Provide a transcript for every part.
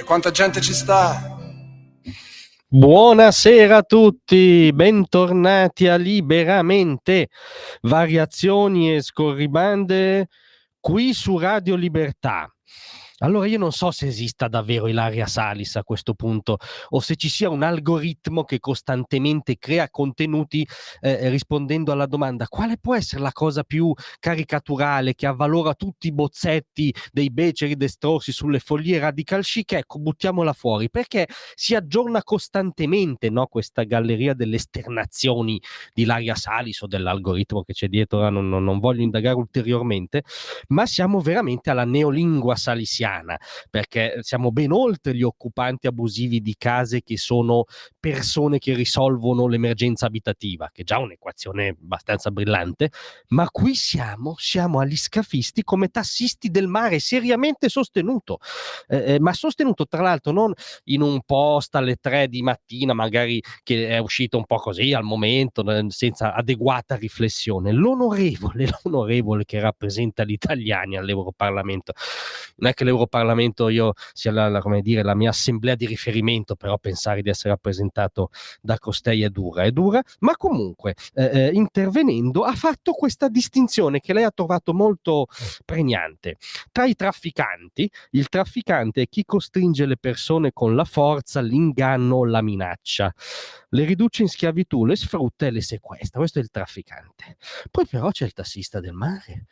E quanta gente ci sta? Buonasera a tutti, bentornati a Liberamente, variazioni e scorribande qui su Radio Libertà. Allora io non so se esista davvero Ilaria Salis a questo punto o se ci sia un algoritmo che costantemente crea contenuti rispondendo alla domanda quale può essere la cosa più caricaturale che avvalora tutti i bozzetti dei beceri destrorsi sulle follie radical chic. Ecco, buttiamola fuori perché si aggiorna costantemente, no, questa galleria delle esternazioni di Ilaria Salis o dell'algoritmo che c'è dietro. Ora non voglio indagare ulteriormente, ma siamo veramente alla neolingua salisiana, perché siamo ben oltre gli occupanti abusivi di case che sono persone che risolvono l'emergenza abitativa, che è già un'equazione abbastanza brillante, ma qui siamo agli scafisti come tassisti del mare, seriamente sostenuto, ma sostenuto tra l'altro non in un post alle 3 di mattina, magari che è uscito un po' così al momento, senza adeguata riflessione. L'onorevole che rappresenta gli italiani all'Europarlamento, non è che l'Europarlamento io sia come dire, la mia assemblea di riferimento, però pensare di essere rappresentato da costei è dura, ma comunque intervenendo ha fatto questa distinzione che lei ha trovato molto pregnante tra i trafficanti. Il trafficante è chi costringe le persone con la forza, l'inganno o la minaccia, le riduce in schiavitù, le sfrutta e le sequestra. Questo è il trafficante. Poi però c'è il tassista del mare,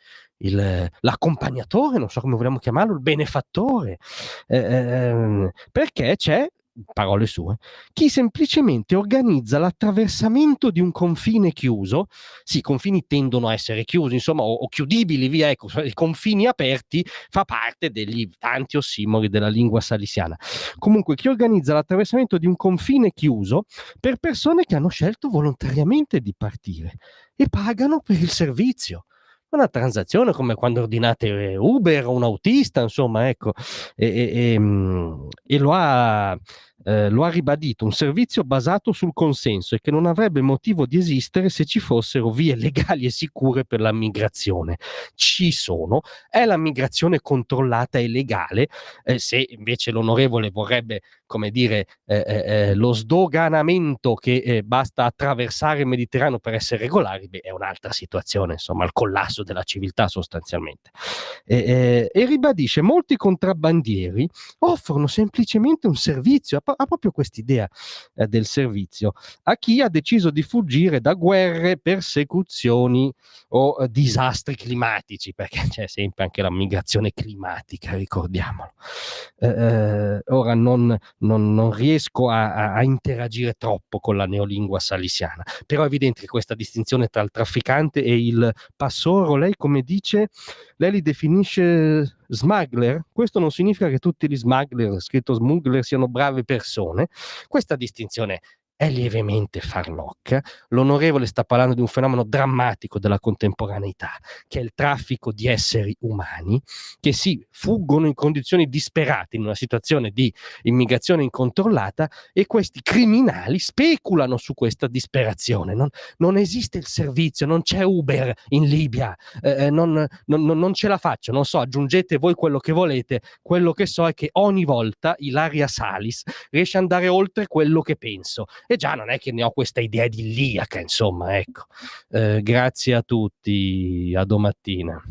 l'accompagnatore, non so come vogliamo chiamarlo, il benefattore, perché c'è, parole sue, chi semplicemente organizza l'attraversamento di un confine chiuso. Sì, i confini tendono a essere chiusi, insomma, o chiudibili, via, ecco, i confini aperti fa parte degli tanti ossimori della lingua salisiana. Comunque, chi organizza l'attraversamento di un confine chiuso per persone che hanno scelto volontariamente di partire e pagano per il servizio. Una transazione come quando ordinate Uber o un autista, insomma, ecco, e lo ha ribadito, un servizio basato sul consenso e che non avrebbe motivo di esistere se ci fossero vie legali e sicure per la migrazione. Ci sono, è la migrazione controllata e legale, se invece l'onorevole vorrebbe, come dire, lo sdoganamento che basta attraversare il Mediterraneo per essere regolari, beh, è un'altra situazione, insomma, il collasso della civiltà sostanzialmente. E ribadisce, molti contrabbandieri offrono semplicemente un servizio, ha proprio quest'idea del servizio, a chi ha deciso di fuggire da guerre, persecuzioni o disastri climatici, perché c'è sempre anche la migrazione climatica, ricordiamolo. Ora non riesco a interagire troppo con la neolingua salisiana, però è evidente che questa distinzione tra il trafficante e il passoro, lei come dice, lei li definisce smuggler. Questo non significa che tutti gli smuggler, scritto smuggler, siano brave persone. Questa distinzione è lievemente farlocca. L'onorevole sta parlando di un fenomeno drammatico della contemporaneità, che è il traffico di esseri umani che si fuggono in condizioni disperate in una situazione di immigrazione incontrollata, e questi criminali speculano su questa disperazione. Non esiste il servizio, non c'è Uber in Libia, non ce la faccio, non so, aggiungete voi quello che volete. Quello che so è che ogni volta Ilaria Salis riesce ad andare oltre quello che penso, e già non è che ne ho questa idea idilliaca, insomma, ecco. Grazie a tutti, a domattina.